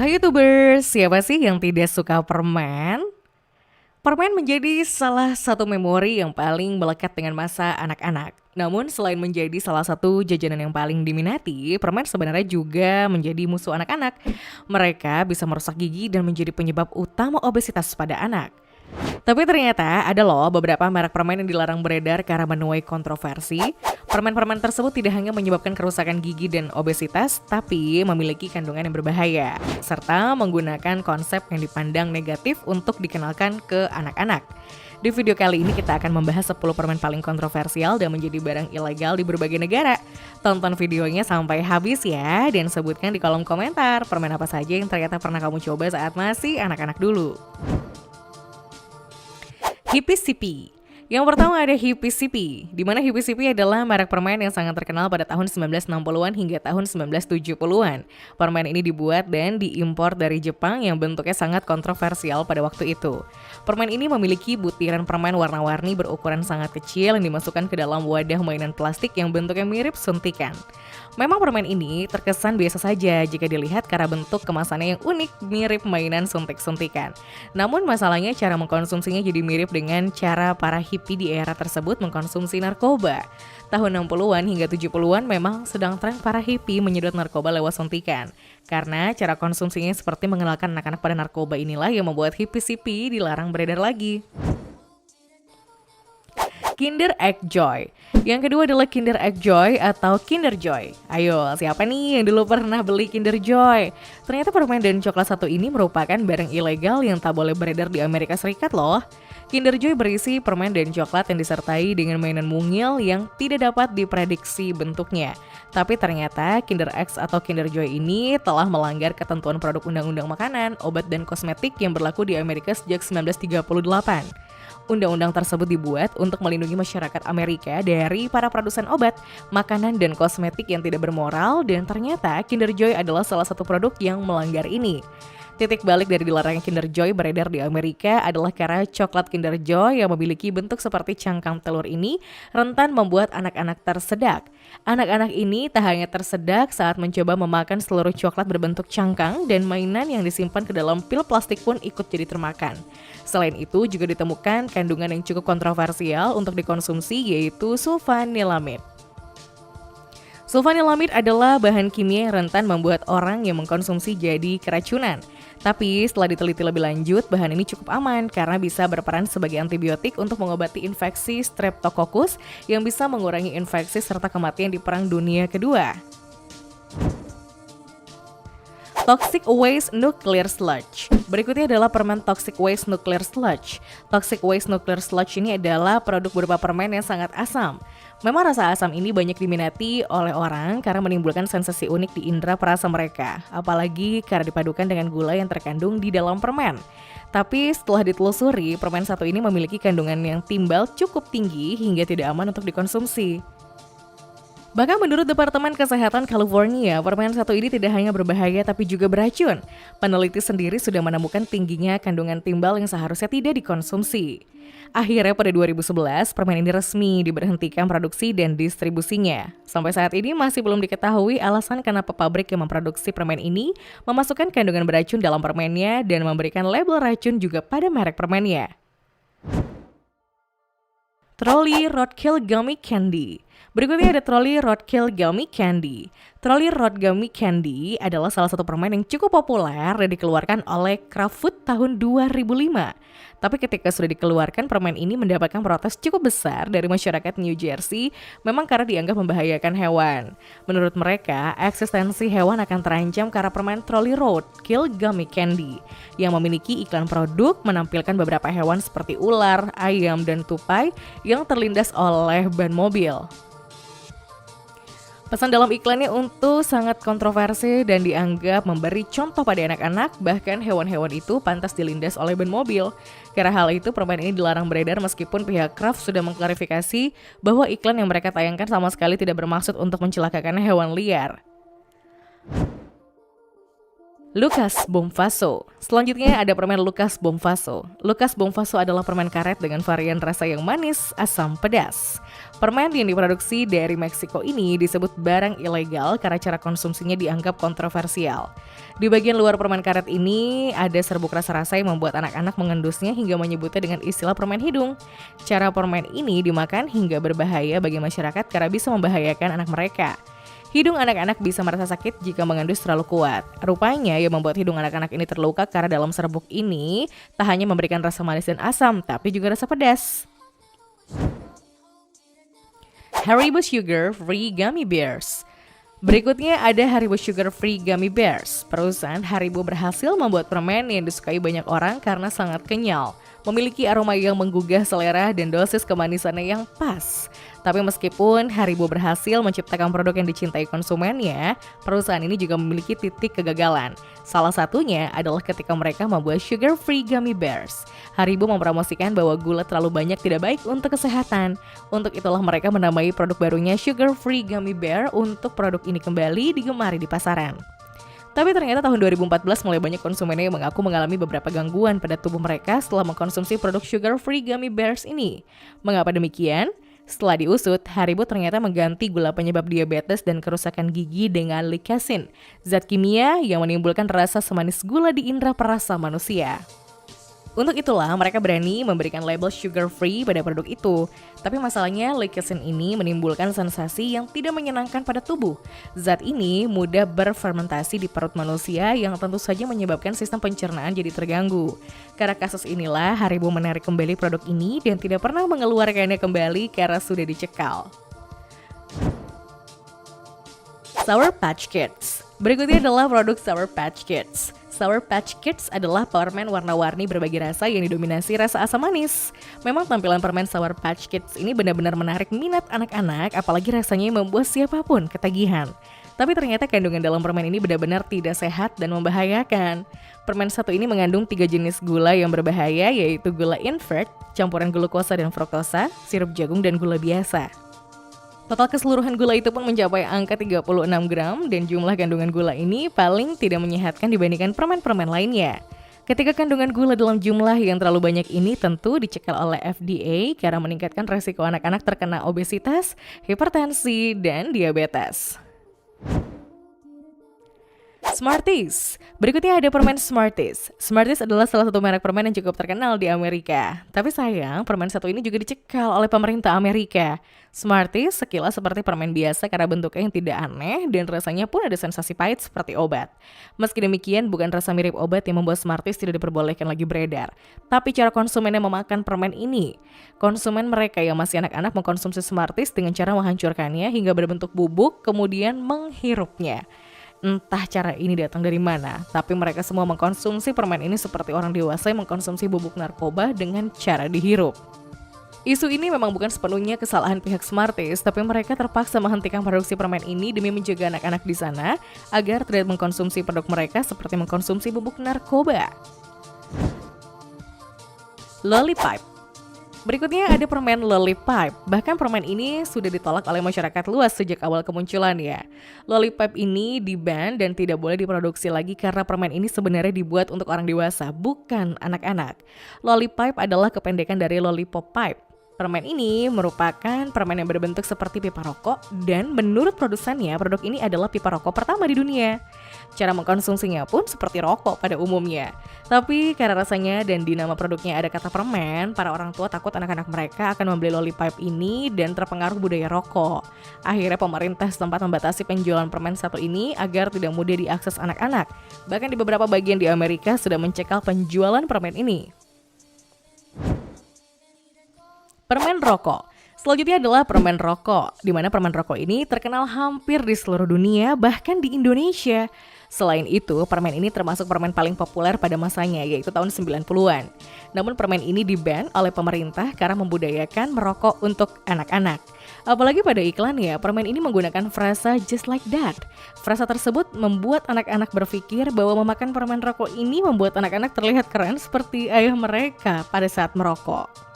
Hai YouTubers, siapa sih yang tidak suka permen? Permen menjadi salah satu memori yang paling melekat dengan masa anak-anak. Namun selain menjadi salah satu jajanan yang paling diminati, permen sebenarnya juga menjadi musuh anak-anak. Mereka bisa merusak gigi dan menjadi penyebab utama obesitas pada anak. Tapi ternyata ada loh beberapa merek permen yang dilarang beredar karena menuai kontroversi. Permen-permen tersebut tidak hanya menyebabkan kerusakan gigi dan obesitas, tapi memiliki kandungan yang berbahaya, serta menggunakan konsep yang dipandang negatif untuk dikenalkan ke anak-anak. Di video kali ini kita akan membahas 10 permen paling kontroversial dan menjadi barang ilegal di berbagai negara. Tonton videonya sampai habis ya, dan sebutkan di kolom komentar permen apa saja yang ternyata pernah kamu coba saat masih anak-anak dulu. Hippie Sippy. Yang pertama ada Hippie Sippy, di mana Hippie Sippy adalah merek permen yang sangat terkenal pada tahun 1960-an hingga tahun 1970-an. Permen ini dibuat dan diimpor dari Jepang yang bentuknya sangat kontroversial pada waktu itu. Permen ini memiliki butiran permen warna-warni berukuran sangat kecil yang dimasukkan ke dalam wadah mainan plastik yang bentuknya mirip suntikan. Memang permen ini terkesan biasa saja jika dilihat karena bentuk kemasannya yang unik mirip mainan suntik-suntikan. Namun masalahnya cara mengkonsumsinya jadi mirip dengan cara para hippie di era tersebut mengkonsumsi narkoba. Tahun 60-an hingga 70-an memang sedang tren para hippie menyedot narkoba lewat suntikan. Karena cara konsumsinya seperti mengenalkan anak-anak pada narkoba inilah yang membuat hippie-sippy dilarang beredar lagi. Kinder Egg Joy. Yang kedua adalah Kinder Egg Joy atau Kinder Joy. Ayo, siapa nih yang dulu pernah beli Kinder Joy? Ternyata permen dan coklat satu ini merupakan barang ilegal yang tak boleh beredar di Amerika Serikat loh. Kinder Joy berisi permen dan coklat yang disertai dengan mainan mungil yang tidak dapat diprediksi bentuknya. Tapi ternyata Kinder Egg atau Kinder Joy ini telah melanggar ketentuan produk undang-undang makanan, obat, dan kosmetik yang berlaku di Amerika sejak 1938. Undang-undang tersebut dibuat untuk melindungi masyarakat Amerika dari para produsen obat, makanan, dan kosmetik yang tidak bermoral, dan ternyata Kinder Joy adalah salah satu produk yang melanggar ini. Titik balik dari dilarangnya Kinder Joy beredar di Amerika adalah karena coklat Kinder Joy yang memiliki bentuk seperti cangkang telur ini rentan membuat anak-anak tersedak. Anak-anak ini tak hanya tersedak saat mencoba memakan seluruh coklat berbentuk cangkang, dan mainan yang disimpan ke dalam pil plastik pun ikut jadi termakan. Selain itu juga ditemukan kandungan yang cukup kontroversial untuk dikonsumsi, yaitu sulfanilamid. Sulfanilamid adalah bahan kimia yang rentan membuat orang yang mengkonsumsi jadi keracunan. Tapi setelah diteliti lebih lanjut, bahan ini cukup aman karena bisa berperan sebagai antibiotik untuk mengobati infeksi Streptococcus yang bisa mengurangi infeksi serta kematian di Perang Dunia Kedua. Toxic Waste Nuclear Sludge. Berikutnya adalah permen Toxic Waste Nuclear Sludge. Toxic Waste Nuclear Sludge ini adalah produk berupa permen yang sangat asam. Memang rasa asam ini banyak diminati oleh orang karena menimbulkan sensasi unik di indera perasa mereka, apalagi karena dipadukan dengan gula yang terkandung di dalam permen. Tapi setelah ditelusuri, permen satu ini memiliki kandungan yang timbal cukup tinggi hingga tidak aman untuk dikonsumsi. Bahkan menurut Departemen Kesehatan California, permen satu ini tidak hanya berbahaya tapi juga beracun. Peneliti sendiri sudah menemukan tingginya kandungan timbal yang seharusnya tidak dikonsumsi. Akhirnya pada 2011, permen ini resmi diberhentikan produksi dan distribusinya. Sampai saat ini masih belum diketahui alasan kenapa pabrik yang memproduksi permen ini memasukkan kandungan beracun dalam permennya dan memberikan label racun juga pada merek permennya. Trolli Roadkill Gummy Candy. Berikutnya ada Trolli Roadkill Gummy Candy. Trolli Road Gummy Candy adalah salah satu permen yang cukup populer dan dikeluarkan oleh Kraft Food tahun 2005. Tapi ketika sudah dikeluarkan, permen ini mendapatkan protes cukup besar dari masyarakat New Jersey, memang karena dianggap membahayakan hewan. Menurut mereka, eksistensi hewan akan terancam karena permen Trolli Roadkill Gummy Candy yang memiliki iklan produk menampilkan beberapa hewan seperti ular, ayam, dan tupai yang terlindas oleh ban mobil. Pesan dalam iklannya untuk sangat kontroversi dan dianggap memberi contoh pada anak-anak, bahkan hewan-hewan itu pantas dilindas oleh ban mobil. Karena hal itu, permen ini dilarang beredar meskipun pihak Kraft sudah mengklarifikasi bahwa iklan yang mereka tayangkan sama sekali tidak bermaksud untuk mencelakakan hewan liar. Lucas Bomfaso. Selanjutnya ada permen Lucas Bomfaso. Lucas Bomfaso adalah permen karet dengan varian rasa yang manis, asam, pedas. Permen yang diproduksi dari Meksiko ini disebut barang ilegal karena cara konsumsinya dianggap kontroversial. Di bagian luar permen karet ini ada serbuk rasa-rasa yang membuat anak-anak mengendusnya hingga menyebutnya dengan istilah permen hidung. Cara permen ini dimakan hingga berbahaya bagi masyarakat karena bisa membahayakan anak mereka. Hidung anak-anak bisa merasa sakit jika mengendus terlalu kuat. Rupanya yang membuat hidung anak-anak ini terluka karena dalam serbuk ini tak hanya memberikan rasa manis dan asam, tapi juga rasa pedas. Haribo Sugar Free Gummy Bears. Berikutnya ada Haribo Sugar Free Gummy Bears. Perusahaan Haribo berhasil membuat permen yang disukai banyak orang karena sangat kenyal, memiliki aroma yang menggugah selera dan dosis kemanisannya yang pas. Tapi meskipun Haribo berhasil menciptakan produk yang dicintai konsumennya, perusahaan ini juga memiliki titik kegagalan. Salah satunya adalah ketika mereka membuat Sugar Free Gummy Bears. Haribo mempromosikan bahwa gula terlalu banyak tidak baik untuk kesehatan. Untuk itulah mereka menamai produk barunya Sugar Free Gummy Bear untuk produk ini kembali digemari di pasaran. Tapi ternyata tahun 2014 mulai banyak konsumennya yang mengaku mengalami beberapa gangguan pada tubuh mereka setelah mengkonsumsi produk Sugar Free Gummy Bears ini. Mengapa demikian? Setelah diusut, Haribo ternyata mengganti gula penyebab diabetes dan kerusakan gigi dengan likasin, zat kimia yang menimbulkan rasa semanis gula di indera perasa manusia. Untuk itulah mereka berani memberikan label sugar free pada produk itu. Tapi masalahnya likasin ini menimbulkan sensasi yang tidak menyenangkan pada tubuh. Zat ini mudah berfermentasi di perut manusia yang tentu saja menyebabkan sistem pencernaan jadi terganggu. Karena kasus inilah Haribo menarik kembali produk ini dan tidak pernah mengeluarkannya kembali karena sudah dicekal. Sour Patch Kids. Berikutnya adalah produk Sour Patch Kids. Sour Patch Kids adalah permen warna-warni berbagai rasa yang didominasi rasa asam manis. Memang tampilan permen Sour Patch Kids ini benar-benar menarik minat anak-anak, apalagi rasanya membuat siapapun ketagihan. Tapi ternyata kandungan dalam permen ini benar-benar tidak sehat dan membahayakan. Permen satu ini mengandung 3 jenis gula yang berbahaya, yaitu gula invert, campuran glukosa dan fruktosa, sirup jagung, dan gula biasa. Total keseluruhan gula itu pun mencapai angka 36 gram dan jumlah kandungan gula ini paling tidak menyehatkan dibandingkan permen-permen lainnya. Ketika kandungan gula dalam jumlah yang terlalu banyak ini tentu dicekal oleh FDA karena meningkatkan resiko anak-anak terkena obesitas, hipertensi, dan diabetes. Smarties. Berikutnya ada permen Smarties. Smarties adalah salah satu merek permen yang cukup terkenal di Amerika. Tapi sayang, permen satu ini juga dicekal oleh pemerintah Amerika. Smarties sekilas seperti permen biasa karena bentuknya yang tidak aneh dan rasanya pun ada sensasi pahit seperti obat. Meski demikian, bukan rasa mirip obat yang membuat Smarties tidak diperbolehkan lagi beredar. Tapi cara konsumen yang memakan permen ini. Konsumen mereka yang masih anak-anak mengkonsumsi Smarties dengan cara menghancurkannya hingga berbentuk bubuk, kemudian menghirupnya. Entah cara ini datang dari mana, tapi mereka semua mengkonsumsi permen ini seperti orang dewasa yang mengkonsumsi bubuk narkoba dengan cara dihirup. Isu ini memang bukan sepenuhnya kesalahan pihak Smarties, tapi mereka terpaksa menghentikan produksi permen ini demi menjaga anak-anak di sana agar tidak mengkonsumsi produk mereka seperti mengkonsumsi bubuk narkoba. Lollipop. Berikutnya ada permen Lollipop. Bahkan permen ini sudah ditolak oleh masyarakat luas sejak awal kemunculannya. Lollipop ini di-ban dan tidak boleh diproduksi lagi karena permen ini sebenarnya dibuat untuk orang dewasa, bukan anak-anak. Lollipop adalah kependekan dari lollipop pipe. Permen ini merupakan permen yang berbentuk seperti pipa rokok dan menurut produsennya produk ini adalah pipa rokok pertama di dunia. Cara mengkonsumsinya pun seperti rokok pada umumnya. Tapi karena rasanya dan di nama produknya ada kata permen, para orang tua takut anak-anak mereka akan membeli lollipop ini dan terpengaruh budaya rokok. Akhirnya pemerintah setempat membatasi penjualan permen satu ini agar tidak mudah diakses anak-anak. Bahkan di beberapa bagian di Amerika sudah mencekal penjualan permen ini. Permen rokok. Selanjutnya adalah permen rokok, di mana permen rokok ini terkenal hampir di seluruh dunia, bahkan di Indonesia. Selain itu, permen ini termasuk permen paling populer pada masanya, yaitu tahun 90-an. Namun permen ini di-ban oleh pemerintah karena membudayakan merokok untuk anak-anak. Apalagi pada iklannya, permen ini menggunakan frasa just like that. Frasa tersebut membuat anak-anak berpikir bahwa memakan permen rokok ini membuat anak-anak terlihat keren seperti ayah mereka pada saat merokok.